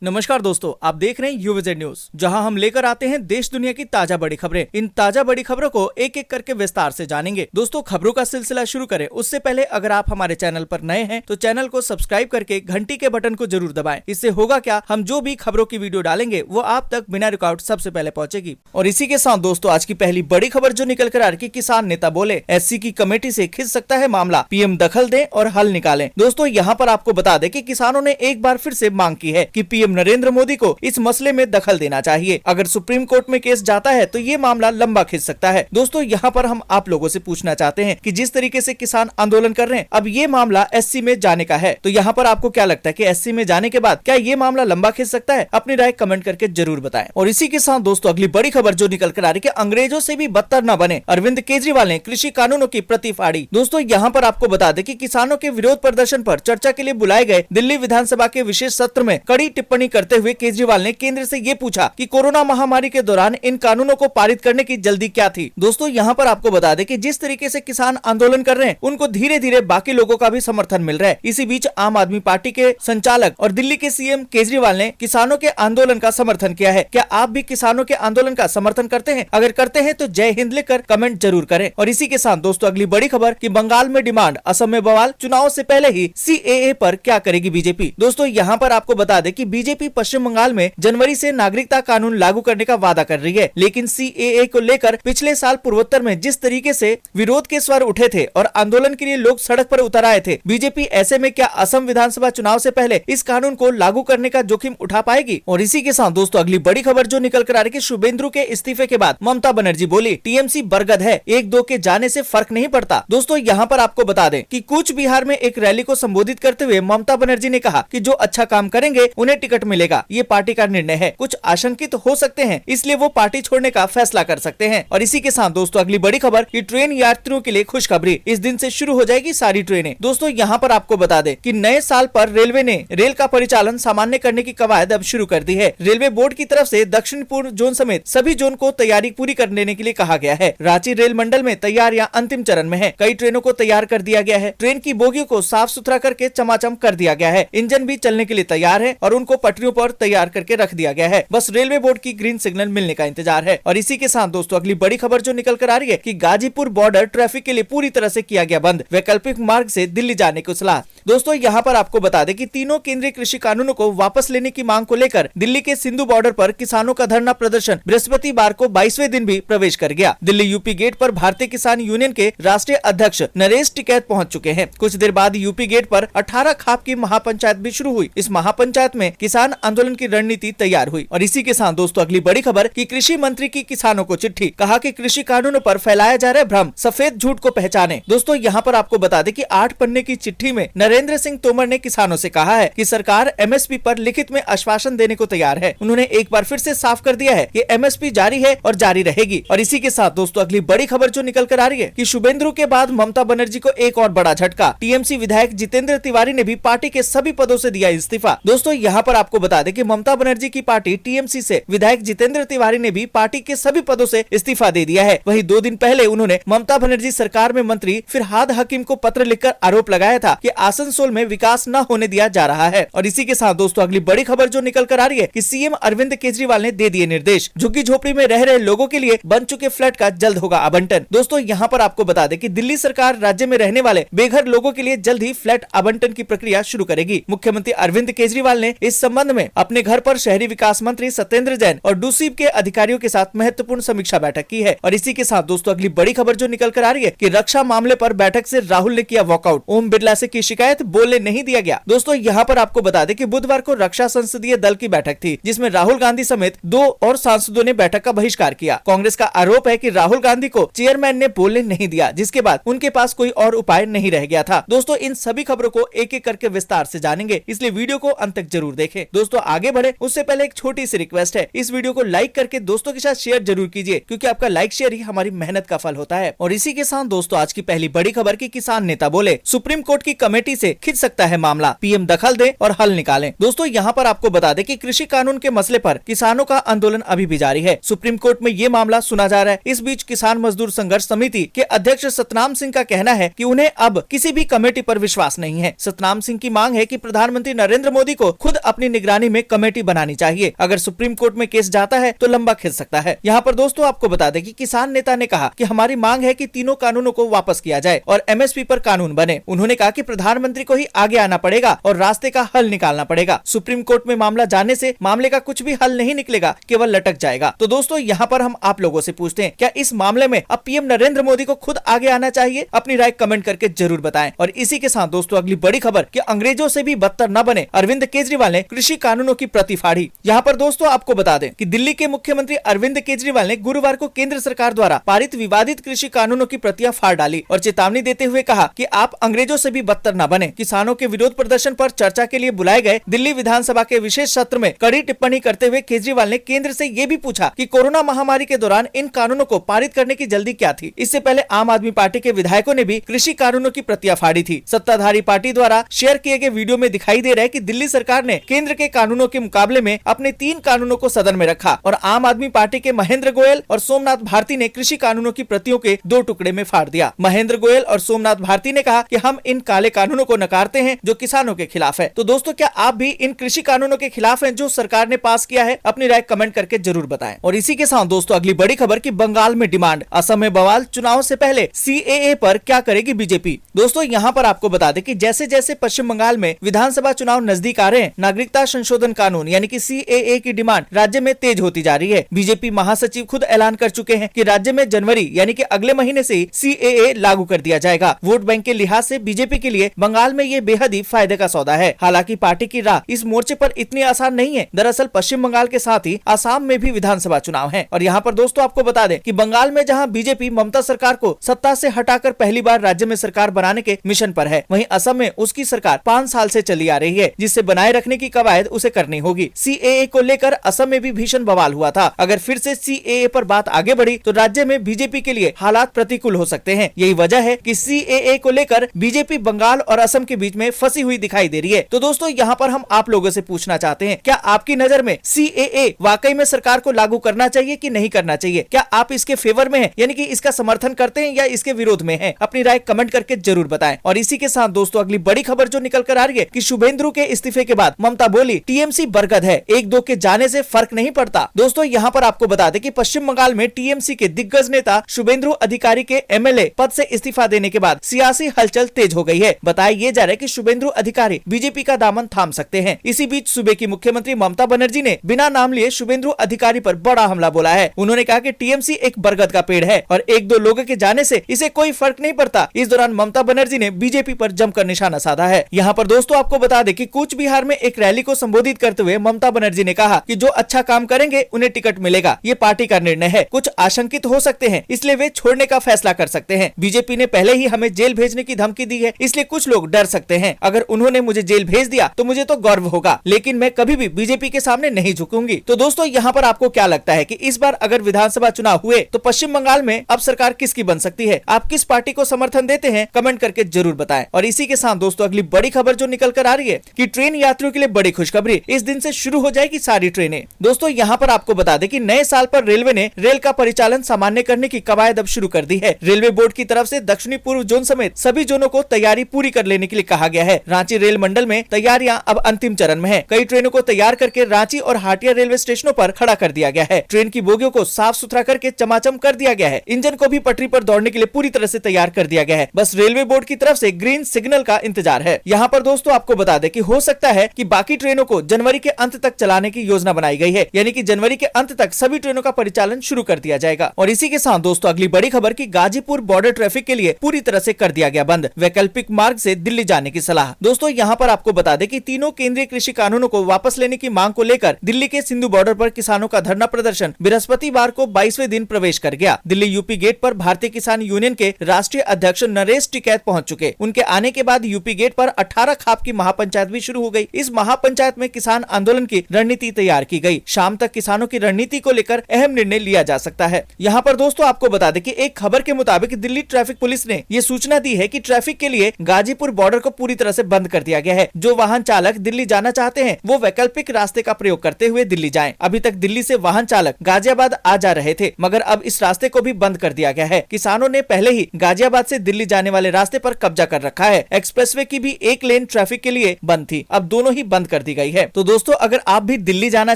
नमस्कार दोस्तों, आप देख रहे हैं यूविजेड न्यूज, जहां हम लेकर आते हैं देश दुनिया की ताजा बड़ी खबरें। इन ताजा बड़ी खबरों को एक एक करके विस्तार से जानेंगे। दोस्तों, खबरों का सिलसिला शुरू करें उससे पहले अगर आप हमारे चैनल पर नए हैं तो चैनल को सब्सक्राइब करके घंटी के बटन को जरूर दबाएं। इससे होगा क्या, हम जो भी खबरों की वीडियो डालेंगे वो आप तक बिना रुकावट सबसे पहले पहुंचेगी। और इसी के साथ दोस्तों, आज की पहली बड़ी खबर जो निकल कर आ रही, किसान नेता बोले SC की कमेटी से खिंच सकता है मामला, PM दखल दें और हल निकालें। दोस्तों, यहाँ पर आपको बता दें कि किसानों ने एक बार फिर से मांग की है कि PM नरेंद्र मोदी को इस मसले में दखल देना चाहिए। अगर सुप्रीम कोर्ट में केस जाता है तो ये मामला लंबा खिंच सकता है। दोस्तों, यहाँ पर हम आप लोगों से पूछना चाहते हैं कि जिस तरीके से किसान आंदोलन कर रहे हैं, अब ये मामला SC में जाने का है, तो यहाँ पर आपको क्या लगता है कि SC में जाने के बाद क्या ये मामला लंबा खिंच सकता है? अपनी राय कमेंट करके जरूर बताएं। और इसी के साथ दोस्तों, अगली बड़ी खबर जो निकल कर आ रही है, अंग्रेजों से भी बदतर न बने, अरविंद केजरीवाल ने कृषि कानूनों की प्रति फाड़ी। दोस्तों, यहाँ पर आपको बता दें कि किसानों के विरोध प्रदर्शन पर चर्चा के लिए बुलाए गए दिल्ली विधानसभा के विशेष सत्र में कड़ी टिप्पणी करते हुए केजरीवाल ने केंद्र से ये पूछा कि कोरोना महामारी के दौरान इन कानूनों को पारित करने की जल्दी क्या थी। दोस्तों, यहाँ पर आपको बता दें कि जिस तरीके से किसान आंदोलन कर रहे हैं, उनको धीरे धीरे बाकी लोगों का भी समर्थन मिल रहा है। इसी बीच आम आदमी पार्टी के संचालक और दिल्ली के CM केजरीवाल ने किसानों के आंदोलन का समर्थन किया है। क्या आप भी किसानों के आंदोलन का समर्थन करते हैं? अगर करते हैं तो जय हिंद लिखकर कमेंट जरूर करें। और इसी के साथ दोस्तों, अगली बड़ी खबर कि बंगाल में डिमांड, असम में बवाल, चुनाव से पहले ही CAA पर क्या करेगी बीजेपी। दोस्तों, यहाँ पर आपको बता दें कि बीजेपी पश्चिम बंगाल में जनवरी से नागरिकता कानून लागू करने का वादा कर रही है, लेकिन CAA को लेकर पिछले साल पूर्वोत्तर में जिस तरीके से विरोध के स्वर उठे थे और आंदोलन के लिए लोग सड़क पर उतर आए थे, बीजेपी ऐसे में क्या असम विधानसभा चुनाव से पहले इस कानून को लागू करने का जोखिम उठा पाएगी? और इसी के साथ दोस्तों, अगली बड़ी खबर जो निकल कर आ रही है, शुभेंदु के इस्तीफे के बाद ममता बनर्जी बोली TMC बरगद है, एक दो के जाने से फर्क नहीं पड़ता। दोस्तों, यहाँ पर आपको बता दें कि कूच बिहार में एक रैली को संबोधित करते हुए ममता बनर्जी ने कहा कि जो अच्छा काम करेंगे उन्हें टिकट मिलेगा, ये पार्टी का निर्णय है। कुछ आशंकित हो सकते हैं, इसलिए वो पार्टी छोड़ने का फैसला कर सकते हैं। और इसी के साथ दोस्तों, अगली बड़ी खबर कि ट्रेन यात्रियों के लिए खुशखबरी, इस दिन से शुरू हो जाएगी सारी ट्रेनें। दोस्तों, यहाँ पर आपको बता दें कि नए साल पर रेलवे ने रेल का परिचालन सामान्य करने की कवायद अब शुरू कर दी है। रेलवे बोर्ड की तरफ से दक्षिण पूर्व जोन समेत सभी जोन को तैयारी पूरी कर लेने के लिए कहा गया है। रांची रेल मंडल में तैयार या अंतिम चरण में है। कई ट्रेनों को तैयार कर दिया गया है। ट्रेन की बोगियों को साफ सुथरा करके चमाचम कर दिया गया है। इंजन भी चलने के लिए तैयार है और उनको पटरियों पर तैयार करके रख दिया गया है। बस रेलवे बोर्ड की ग्रीन सिग्नल मिलने का इंतजार है। और इसी के साथ दोस्तों, अगली बड़ी खबर जो निकल कर आ रही है कि गाजीपुर बॉर्डर ट्रैफिक के लिए पूरी तरह से किया गया बंद, वैकल्पिक मार्ग से दिल्ली जाने की सलाह। दोस्तों, यहाँ पर आपको बता दें कि तीनों केंद्रीय कृषि कानूनों को वापस लेने की मांग को लेकर दिल्ली के सिंधु बॉर्डर पर किसानों का धरना प्रदर्शन बृहस्पतिवार को 22वें दिन भी प्रवेश कर गया। दिल्ली UP गेट पर भारतीय किसान यूनियन के राष्ट्रीय अध्यक्ष नरेश टिकैत पहुंच चुके हैं। कुछ देर बाद UP गेट पर 18 खाप की महापंचायत भी शुरू हुई। इस महापंचायत में किसान आंदोलन की रणनीति तैयार हुई। और इसी के साथ दोस्तों, अगली बड़ी खबर कि कृषि मंत्री की किसानों को चिट्ठी, कहा कि कृषि कानूनों पर फैलाया जा रहा है भ्रम, सफेद झूठ को पहचाने। दोस्तों, यहाँ पर आपको बता दें कि 8 पन्ने की चिट्ठी में नरेंद्र सिंह तोमर ने किसानों से कहा है कि सरकार MSP पर लिखित में आश्वासन देने को तैयार है। उन्होंने एक बार फिर से साफ कर दिया है कि MSP जारी है और जारी रहेगी। और इसी के साथ दोस्तों, अगली बड़ी खबर जो निकल कर आ रही है कि शुभेंदु के बाद ममता बनर्जी को एक और बड़ा झटका, TMC विधायक जितेंद्र तिवारी ने भी पार्टी के सभी पदों से दिया इस्तीफा। दोस्तों, यहाँ पर आपको बता दें कि ममता बनर्जी की पार्टी TMC से विधायक जितेंद्र तिवारी ने भी पार्टी के सभी पदों से इस्तीफा दे दिया है। वहीं 2 दिन पहले उन्होंने ममता बनर्जी सरकार में मंत्री फिरहाद हकीम को पत्र लिखकर आरोप लगाया था कि आसनसोल में विकास न होने दिया जा रहा है। और इसी के साथ दोस्तों, अगली बड़ी खबर जो निकल कर आ रही है कि CM अरविंद केजरीवाल ने दे दिए निर्देश, झुग्गी झोपड़ी में रह रहे लोगों के लिए बन चुके फ्लैट का जल्द होगा आवंटन। दोस्तों, यहाँ पर आपको बता दें कि दिल्ली सरकार राज्य में रहने वाले बेघर लोगों के लिए जल्द ही फ्लैट आवंटन की प्रक्रिया शुरू करेगी। मुख्यमंत्री अरविंद केजरीवाल ने इस संबंध में अपने घर पर शहरी विकास मंत्री सत्येंद्र जैन और डूसीब के अधिकारियों के साथ महत्वपूर्ण समीक्षा बैठक की है। और इसी के साथ दोस्तों, अगली बड़ी खबर जो निकल कर आ रही है कि रक्षा मामले पर बैठक से राहुल ने किया वॉकआउट, ओम बिरला से की शिकायत, बोलने नहीं दिया गया। दोस्तों, यहाँ पर आपको बता दें कि बुधवार को रक्षा संसदीय दल की बैठक थी, जिसमें राहुल गांधी समेत 2 और सांसदों ने बैठक का बहिष्कार किया। कांग्रेस का आरोप है कि राहुल गांधी को चेयरमैन ने बोलने नहीं दिया, जिसके बाद उनके पास कोई और उपाय नहीं रह गया था। दोस्तों, इन सभी खबरों को एक एक करके विस्तार से जानेंगे, इसलिए वीडियो को अंत तक जरूर देखें। दोस्तों, आगे बढ़े उससे पहले एक छोटी सी रिक्वेस्ट है, इस वीडियो को लाइक करके दोस्तों के साथ शेयर जरूर कीजिए, क्योंकि आपका लाइक शेयर ही हमारी मेहनत का फल होता है। और इसी के साथ दोस्तों, आज की पहली बड़ी खबर की किसान नेता बोले सुप्रीम कोर्ट की कमेटी से खिंच सकता है मामला, PM दखल दे और हल निकालें। दोस्तों, यहाँ पर आपको बता दें कि कृषि कानून के मसले पर किसानों का आंदोलन अभी भी जारी है। सुप्रीम कोर्ट में ये मामला सुना जा रहा है। इस बीच किसान मजदूर संघर्ष समिति के अध्यक्ष सतनाम सिंह का कहना है कि उन्हें अब किसी भी कमेटी पर विश्वास नहीं है। सतनाम सिंह की मांग है कि प्रधानमंत्री नरेंद्र मोदी को खुद अपनी अपनी निगरानी में कमेटी बनानी चाहिए। अगर सुप्रीम कोर्ट में केस जाता है तो लंबा खिंच सकता है। यहाँ पर दोस्तों आपको बता दें कि किसान नेता ने कहा कि हमारी मांग है कि तीनों कानूनों को वापस किया जाए और एमएसपी पर कानून बने। उन्होंने कहा कि प्रधानमंत्री को ही आगे आना पड़ेगा और रास्ते का हल निकालना पड़ेगा। सुप्रीम कोर्ट में मामला जाने से मामले का कुछ भी हल नहीं निकलेगा, केवल लटक जाएगा। तो दोस्तों यहाँ पर हम आप लोगों से पूछते हैं, क्या इस मामले में अब पीएम नरेंद्र मोदी को खुद आगे आना चाहिए? अपनी राय कमेंट करके जरूर बताएं। और इसी के साथ दोस्तों अगली बड़ी खबर कि अंग्रेजों से भी बदतर न बने, अरविंद केजरीवाल ने कृषि कानूनों की प्रति फाड़ी। यहाँ पर दोस्तों आपको बता दें कि दिल्ली के मुख्यमंत्री अरविंद केजरीवाल ने गुरुवार को केंद्र सरकार द्वारा पारित विवादित कृषि कानूनों की प्रतियां फाड़ डाली और चेतावनी देते हुए कहा कि आप अंग्रेजों से भी बदतर न बने। किसानों के विरोध प्रदर्शन पर चर्चा के लिए बुलाए गए दिल्ली विधानसभा के विशेष सत्र में कड़ी टिप्पणी करते हुए केजरीवाल ने केंद्र से ये भी पूछा कि कोरोना महामारी के दौरान इन कानूनों को पारित करने की जल्दी क्या थी। इससे पहले आम आदमी पार्टी के विधायकों ने भी कृषि कानूनों की प्रतियां फाड़ी थी। सत्ताधारी पार्टी द्वारा शेयर किए गए वीडियो में दिखाई दे रहा है कि दिल्ली सरकार ने केंद्र के कानूनों के मुकाबले में अपने 3 कानूनों को सदन में रखा और आम आदमी पार्टी के महेंद्र गोयल और सोमनाथ भारती ने कृषि कानूनों की प्रतियों के 2 टुकड़े में फाड़ दिया। महेंद्र गोयल और सोमनाथ भारती ने कहा कि हम इन काले कानूनों को नकारते हैं जो किसानों के खिलाफ है। तो दोस्तों क्या आप भी इन कृषि कानूनों के खिलाफ हैं जो सरकार ने पास किया है? अपनी राय कमेंट करके जरूर बताएं। और इसी के साथ दोस्तों अगली बड़ी खबर की बंगाल में डिमांड, असम में बवाल, चुनाव से पहले सीएए पर क्या करेगी बीजेपी। दोस्तों यहाँ पर आपको बता दें कि जैसे जैसे पश्चिम बंगाल में विधानसभा चुनाव नजदीक आ रहे हैं, नागरिकता संशोधन कानून यानी कि सीएए की डिमांड राज्य में तेज होती जा रही है। बीजेपी महासचिव खुद ऐलान कर चुके हैं कि राज्य में जनवरी यानी कि अगले महीने से सीएए लागू कर दिया जाएगा। वोट बैंक के लिहाज से बीजेपी के लिए बंगाल में ये बेहद ही फायदे का सौदा है। हालांकि पार्टी की राह इस मोर्चे पर इतनी आसान नहीं है। दरअसल पश्चिम बंगाल के साथ ही आसाम में भी विधानसभा चुनाव है और यहाँ पर दोस्तों आपको बता दें कि बंगाल में जहाँ बीजेपी ममता सरकार को सत्ता से हटाकर पहली बार राज्य में सरकार बनाने के मिशन पर है, वहीं असम में उसकी सरकार 5 साल से चली आ रही है, जिससे बनाए रखने की कवायद उसे करनी होगी। सीएए को लेकर असम में भी भीषण बवाल हुआ था। अगर फिर से सीएए पर बात आगे बढ़ी तो राज्य में बीजेपी के लिए हालात प्रतिकूल हो सकते हैं। यही वजह है कि सीएए को लेकर बीजेपी बंगाल और असम के बीच में फंसी हुई दिखाई दे रही है। तो दोस्तों यहाँ पर हम आप लोगों से पूछना चाहते हैं, क्या आपकी नजर में सीएए वाकई में सरकार को लागू करना चाहिए कि नहीं करना चाहिए? क्या आप इसके फेवर में हैं, यानी कि इसका समर्थन करते हैं या इसके विरोध में हैं? अपनी राय कमेंट करके जरूर बताएं। और इसी के साथ दोस्तों अगली बड़ी खबर जो निकल कर आ रही है कि शुभेंदु के इस्तीफे के बाद ममता बोली टीएमसी बरगद है, 1-2 के जाने से फर्क नहीं पड़ता। दोस्तों यहाँ पर आपको बता दें कि पश्चिम बंगाल में टीएमसी के दिग्गज नेता शुभेंदु अधिकारी के एमएलए पद से इस्तीफा देने के बाद सियासी हलचल तेज हो गई है। बताया ये जा रहा है कि शुभेंदु अधिकारी बीजेपी का दामन थाम सकते हैं। इसी बीच सूबे की मुख्यमंत्री ममता बनर्जी ने बिना नाम लिए शुभेंदु अधिकारी पर बड़ा हमला बोला है। उन्होंने कहा कि टीएमसी एक बरगद का पेड़ है और 1-2 लोगों के जाने से इसे कोई फर्क नहीं पड़ता। इस दौरान ममता बनर्जी ने बीजेपी पर जमकर निशाना साधा है। यहाँ पर दोस्तों आपको बता दें कि कूच बिहार में एक रैली को संबोधित करते हुए ममता बनर्जी ने कहा कि जो अच्छा काम करेंगे उन्हें टिकट मिलेगा, ये पार्टी का निर्णय है। कुछ आशंकित हो सकते हैं, इसलिए वे छोड़ने का फैसला कर सकते हैं। बीजेपी ने पहले ही हमें जेल भेजने की धमकी दी है, इसलिए कुछ लोग डर सकते हैं। अगर उन्होंने मुझे जेल भेज दिया तो मुझे तो गर्व होगा, लेकिन मैं कभी भी बीजेपी के सामने नहीं झुकूंगी। तो दोस्तों यहाँ पर आपको क्या लगता है कि इस बार अगर विधानसभा चुनाव हुए तो पश्चिम बंगाल में अब सरकार किसकी बन सकती है? आप किस पार्टी को समर्थन देते हैं? कमेंट करके जरूर बताएं। और इसी के साथ दोस्तों अगली बड़ी खबर जो निकल कर आ रही है कि ट्रेन यात्रियों के लिए बड़ी खुशखबरी, इस दिन से शुरू हो जाएगी सारी ट्रेनें। दोस्तों यहाँ पर आपको बता दें कि नए साल पर रेलवे ने रेल का परिचालन सामान्य करने की कवायद अब शुरू कर दी है। रेलवे बोर्ड की तरफ से दक्षिणी पूर्व जोन समेत सभी जोनों को तैयारी पूरी कर लेने के लिए कहा गया है। रांची रेल मंडल में तैयारियां अब अंतिम चरण में है। कई ट्रेनों को तैयार करके रांची और हाटिया रेलवे स्टेशनों पर खड़ा कर दिया गया है। ट्रेन की बोगियों को साफ सुथरा करके चमाचम कर दिया गया है। इंजन को भी पटरी पर दौड़ने के लिए पूरी तरह से तैयार कर दिया गया है। बस रेलवे बोर्ड की तरफ से ग्रीन सिग्नल का इंतजार है। यहाँ पर दोस्तों आपको बता दें कि हो सकता है कि बाकी ट्रेनों को जनवरी के अंत तक चलाने की योजना बनाई गई है, यानी कि जनवरी के अंत तक सभी ट्रेनों का परिचालन शुरू कर दिया जाएगा। और इसी के साथ दोस्तों अगली बड़ी खबर की गाजीपुर बॉर्डर ट्रैफिक के लिए पूरी तरह से कर दिया गया बंद, वैकल्पिक मार्ग से दिल्ली जाने की सलाह। दोस्तों यहाँ पर आपको बता दें कि तीनों केंद्रीय कृषि कानूनों को वापस लेने की मांग को लेकर दिल्ली के सिंधु बॉर्डर पर किसानों का धरना प्रदर्शन बृहस्पतिवार को 22वें दिन प्रवेश कर गया। दिल्ली यूपी गेट पर भारतीय किसान यूनियन के राष्ट्रीय अध्यक्ष नरेश टिकैत पहुंच चुके। उनके आने के बाद यूपी गेट पर 18 खाप की महापंचायत भी शुरू हो गई। इस महापंचायत में किसान आंदोलन की रणनीति तैयार की गई। शाम तक किसानों की रणनीति को लेकर अहम निर्णय लिया जा सकता है। यहाँ पर दोस्तों आपको बता दें कि एक खबर के मुताबिक दिल्ली ट्रैफिक पुलिस ने ये सूचना दी है कि ट्रैफिक के लिए गाजीपुर बॉर्डर को पूरी तरह से बंद कर दिया गया है। जो वाहन चालक दिल्ली जाना चाहते हैं वो वैकल्पिक रास्ते का प्रयोग करते हुए दिल्ली जाएं। अभी तक दिल्ली से वाहन चालक गाजियाबाद आ जा रहे थे, मगर अब इस रास्ते को भी बंद कर दिया गया है। किसानों ने पहले ही गाजियाबाद से दिल्ली जाने वाले रास्ते पर कब्जा कर रखा है। एक्सप्रेसवे की भी एक लेन ट्रैफिक के लिए बंद थी, अब दोनों ही बंद कर कर दी गई है। तो दोस्तों अगर आप भी दिल्ली जाना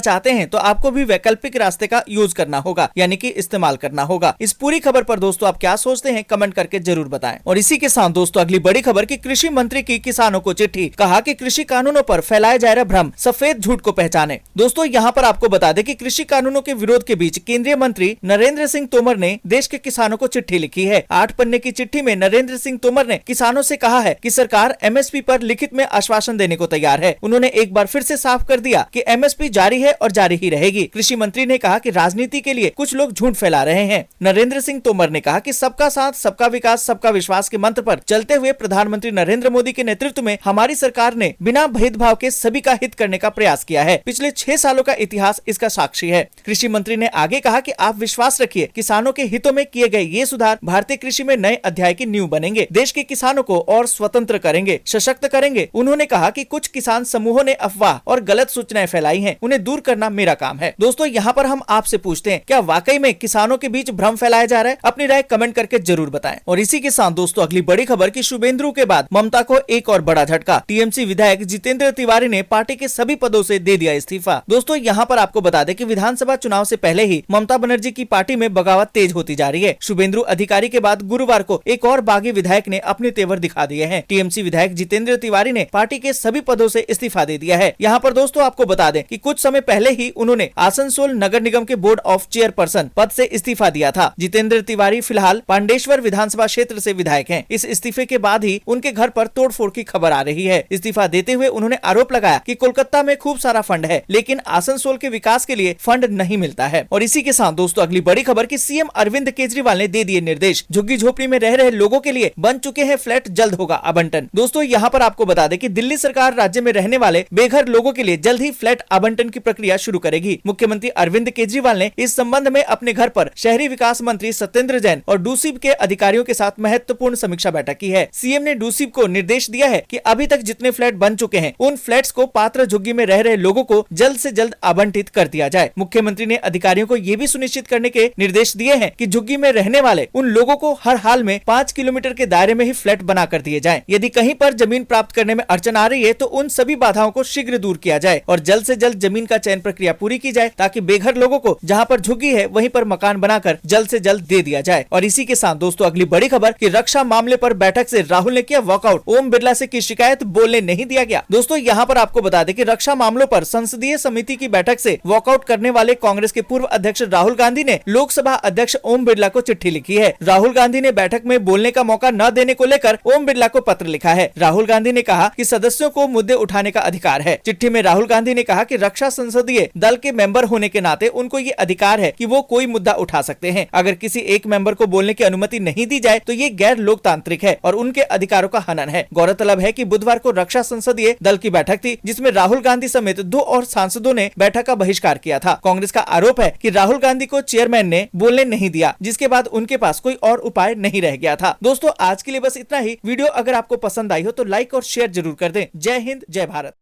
चाहते हैं तो आपको भी वैकल्पिक रास्ते का यूज करना होगा, यानी कि इस्तेमाल करना होगा। इस पूरी खबर पर दोस्तों आप क्या सोचते हैं कमेंट करके जरूर बताएं। और इसी के साथ दोस्तों अगली बड़ी खबर की कृषि मंत्री की किसानों को चिट्ठी, कहा कि कृषि कानूनों पर फैलाया जा रहा भ्रम, सफेद झूठ को पहचाने। दोस्तों यहाँ पर आपको बता दें कि कृषि कानूनों के विरोध के बीच केंद्रीय मंत्री नरेंद्र सिंह तोमर ने देश के किसानों को चिट्ठी लिखी है। 8 पन्ने की चिट्ठी में नरेंद्र सिंह तोमर ने किसानों से कहा है कि सरकार एमएसपी पर लिखित में आश्वासन देने को तैयार है। उन्होंने एक बार फिर से साफ कर दिया कि एमएसपी जारी है और जारी ही रहेगी। कृषि मंत्री ने कहा कि राजनीति के लिए कुछ लोग झूठ फैला रहे हैं। नरेंद्र सिंह तोमर ने कहा कि सबका साथ, सबका विकास, सबका विश्वास के मंत्र पर चलते हुए प्रधानमंत्री नरेंद्र मोदी के नेतृत्व में हमारी सरकार ने बिना भेदभाव के सभी का हित करने का प्रयास किया है। पिछले 6 सालों का इतिहास इसका साक्षी है। कृषि मंत्री ने आगे कहा कि आप विश्वास रखिए, किसानों के हितों में किए गए ये सुधार भारतीय कृषि में नए अध्याय की नींव बनेंगे, देश के किसानों को और स्वतंत्र करेंगे, सशक्त करेंगे। उन्होंने कहा कि कुछ किसान समूहों ने अफवाह और गलत सूचनाएं फैलाई हैं, उन्हें दूर करना मेरा काम है। दोस्तों यहाँ पर हम आपसे पूछते हैं, क्या वाकई में किसानों के बीच भ्रम फैलाया जा रहा है? अपनी राय कमेंट करके जरूर बताएं। और इसी के साथ दोस्तों अगली बड़ी खबर की शुभेंदु के बाद ममता को एक और बड़ा झटका, टीएमसी विधायक जितेंद्र तिवारी ने पार्टी के सभी पदों से दे दिया इस्तीफा। दोस्तों यहाँ पर आपको बता दें कि विधानसभा चुनाव से पहले ही ममता बनर्जी की पार्टी में बगावत तेज होती जा रही है। शुभेंदु अधिकारी के बाद गुरुवार को एक और बागी विधायक ने अपने तेवर दिखा दिए हैं। टीएमसी विधायक जितेंद्र तिवारी ने पार्टी के सभी पदों से इस्तीफा दे दिया है। यहाँ पर दोस्तों आपको बता दें कि कुछ समय पहले ही उन्होंने आसनसोल नगर निगम के बोर्ड ऑफ चेयरपर्सन पद से इस्तीफा दिया था। जितेंद्र तिवारी फिलहाल पांडेश्वर विधानसभा क्षेत्र से विधायक हैं। इस इस्तीफे के बाद ही उनके घर पर तोड़फोड़ की खबर आ रही है। इस्तीफा देते हुए उन्होंने आरोप लगाया कि कोलकाता में खूब सारा फंड है, लेकिन आसनसोल के विकास के लिए फंड नहीं मिलता है। और इसी के साथ दोस्तों अगली बड़ी खबर की सीएम अरविंद केजरीवाल ने दे दिए निर्देश, झुग्गी झोपड़ी में रह रहे लोगों के लिए बन चुके हैं फ्लैट, जल्द होगा आवंटन। दोस्तों यहाँ पर आपको बता दें कि दिल्ली सरकार राज्य में रहने वाले बेघर लोगों के लिए जल्द ही फ्लैट आवंटन की प्रक्रिया शुरू करेगी। मुख्यमंत्री अरविंद केजरीवाल ने इस संबंध में अपने घर पर शहरी विकास मंत्री सत्येंद्र जैन और डूसिब के अधिकारियों के साथ महत्वपूर्ण समीक्षा बैठक की है। सीएम ने डूसिब को निर्देश दिया है कि अभी तक जितने फ्लैट बन चुके हैं उन फ्लैट्स को पात्र झुग्गी में रह रहे लोगों को जल्द से जल्द आवंटित कर दिया जाए। मुख्यमंत्री ने अधिकारियों को ये भी सुनिश्चित करने के निर्देश दिए हैं कि झुग्गी में रहने वाले उन लोगों को हर हाल में 5 किलोमीटर के दायरे में ही फ्लैट बना कर दिए जाएं। यदि कहीं पर जमीन प्राप्त करने में अड़चन आ रही है तो उन सभी बाधाओं को शीघ्र दूर किया जाए और जल्द से जल्द जमीन का चयन प्रक्रिया पूरी की जाए, ताकि बेघर लोगों को जहां पर झुग्गी है वहीं पर मकान बनाकर जल्द से जल्द दे दिया जाए। और इसी के साथ दोस्तों अगली बड़ी खबर कि रक्षा मामले पर बैठक से राहुल ने किया वॉकआउट, ओम बिरला से की शिकायत बोलने नहीं दिया गया। दोस्तों यहाँ पर आपको बता दें कि रक्षा मामलों पर संसदीय समिति की बैठक से वॉकआउट करने वाले कांग्रेस के पूर्व अध्यक्ष राहुल गांधी ने लोकसभा अध्यक्ष ओम बिरला को चिट्ठी लिखी है। राहुल गांधी ने बैठक में बोलने का मौका न देने को लेकर ओम बिरला को पत्र लिखा है। राहुल गांधी ने कहा कि सदस्यों को मुद्दे उठाने का अधिकार है। चिट्ठी में राहुल गांधी ने कहा कि रक्षा संसदीय दल के मेंबर होने के नाते उनको ये अधिकार है कि वो कोई मुद्दा उठा सकते हैं। अगर किसी एक मेंबर को बोलने की अनुमति नहीं दी जाए तो ये गैर लोकतांत्रिक है और उनके अधिकारों का हनन है। गौरतलब है कि बुधवार को रक्षा संसदीय दल की बैठक थी, जिसमें राहुल गांधी समेत 2 और सांसदों ने बैठक का बहिष्कार किया था। कांग्रेस का आरोप है कि राहुल गांधी को चेयरमैन ने बोलने नहीं दिया, जिसके बाद उनके पास कोई और उपाय नहीं रह गया था। दोस्तों आज के लिए बस इतना ही। वीडियो अगर आपको पसंद आई हो तो लाइक और शेयर जरूर कर दें। जय हिंद, जय भारत।